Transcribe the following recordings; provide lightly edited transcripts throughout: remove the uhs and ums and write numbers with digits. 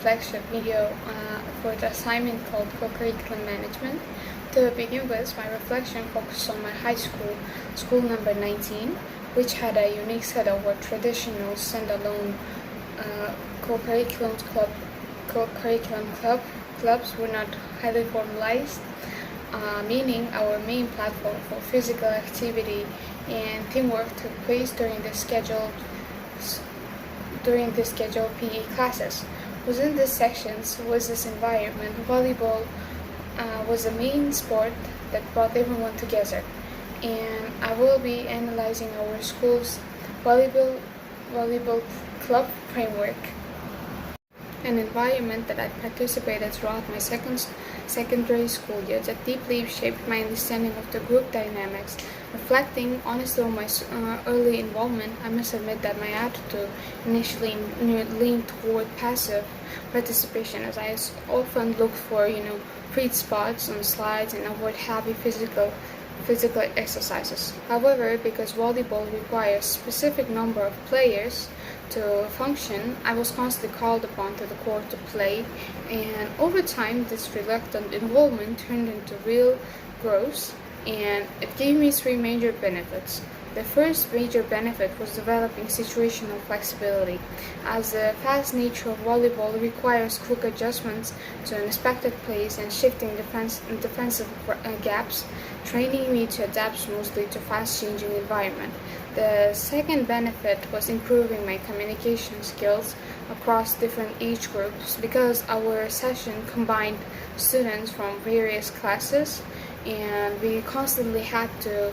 reflection video for the assignment called Co-Curriculum Management. To begin with, my reflection focused on my high school, school number 19, which had a unique setup where traditional standalone co-curriculum clubs were not highly formalized, meaning our main platform for physical activity and teamwork took place during the scheduled PE classes. Within these sections was this environment. Volleyball was the main sport that brought everyone together, and I will be analyzing our school's volleyball club framework, an environment that I participated throughout my secondary school year that deeply shaped my understanding of the group dynamics. Reflecting honestly on my early involvement, I must admit that my attitude initially leaned toward passive participation, as I often looked for, free spots on slides and avoid heavy physical exercises. However, because volleyball requires a specific number of players to function, I was constantly called upon to the court to play, and over time this reluctant involvement turned into real growth, and it gave me three major benefits. The first major benefit was developing situational flexibility, as the fast nature of volleyball requires quick adjustments to unexpected plays and shifting defensive gaps, training me to adapt smoothly to fast-changing environment. The second benefit was improving my communication skills across different age groups, because our session combined students from various classes, and we constantly had to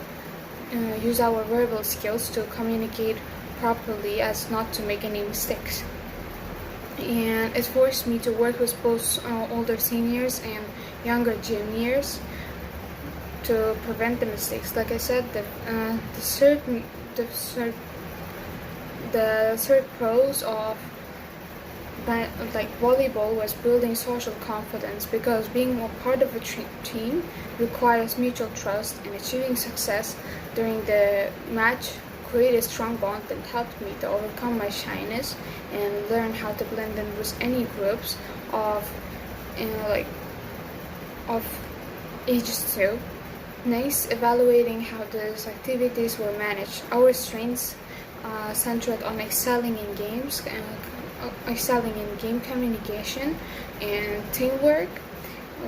use our verbal skills to communicate properly as not to make any mistakes. And it forced me to work with both older seniors and younger juniors to prevent the mistakes. Like I said, the third pros of volleyball was building social confidence, because being a part of a team requires mutual trust, and achieving success during the match created a strong bond that helped me to overcome my shyness and learn how to blend in with any groups of ages too. Next, evaluating how these activities were managed. Our strengths centered on excelling in game communication and teamwork,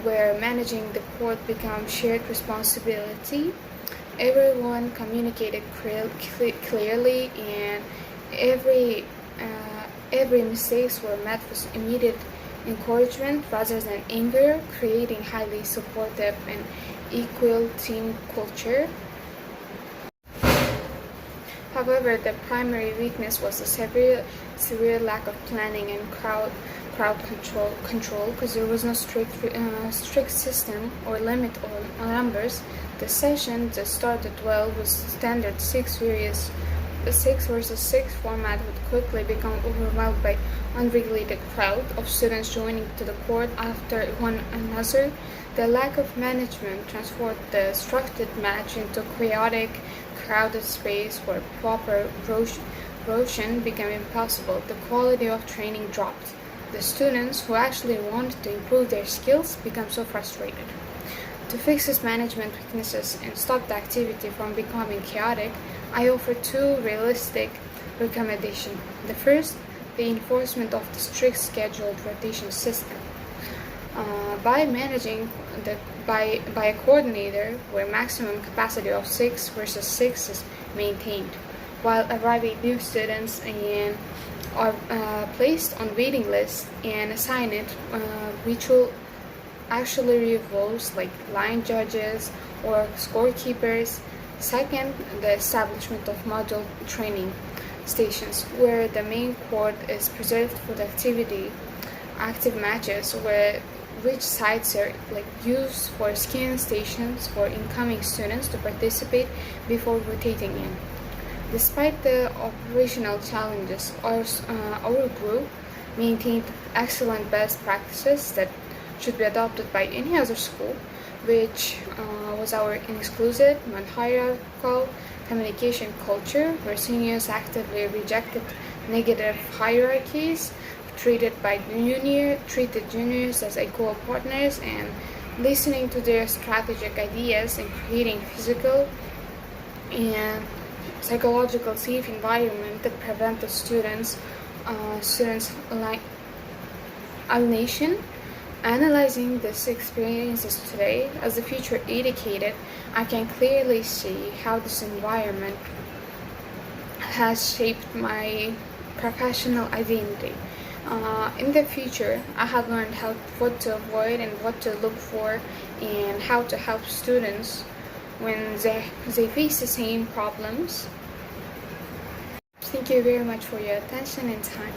where managing the court becomes shared responsibility. Everyone communicated clearly, and every mistakes were met with immediate encouragement rather than anger, creating highly supportive and equal team culture. However, the primary weakness was the severe lack of planning and crowd control, because there was no strict system or limit on numbers. The session that started well with standard 6 versus 6 format would quickly become overwhelmed by unregulated crowd of students joining to the court after one another. The lack of management transformed the structured match into chaotic, crowded space where proper motion became impossible. The quality of training dropped. The students who actually wanted to improve their skills became so frustrated. To fix these management weaknesses and stop the activity from becoming chaotic, I offer two realistic recommendations. The first, the enforcement of the strict scheduled rotation system. By managing by a coordinator where maximum capacity of 6 versus 6 is maintained, while arriving new students and are placed on waiting lists and assigned ritual auxiliary roles like line judges or scorekeepers. Second, the establishment of module training stations where the main court is preserved for the active matches, which sites are used for scan stations for incoming students to participate before rotating in. Despite the operational challenges, our group maintained excellent best practices that should be adopted by any other school, which was our inclusive, non-hierarchical communication culture, where seniors actively rejected negative hierarchies, treated juniors as equal partners, and listening to their strategic ideas and creating physical and psychological safe environment that prevent the students like alienation. Analyzing these experiences today as a future educator, I can clearly see how this environment has shaped my professional identity. In the future, I have learned what to avoid and what to look for, and how to help students when they face the same problems. Thank you very much for your attention and time.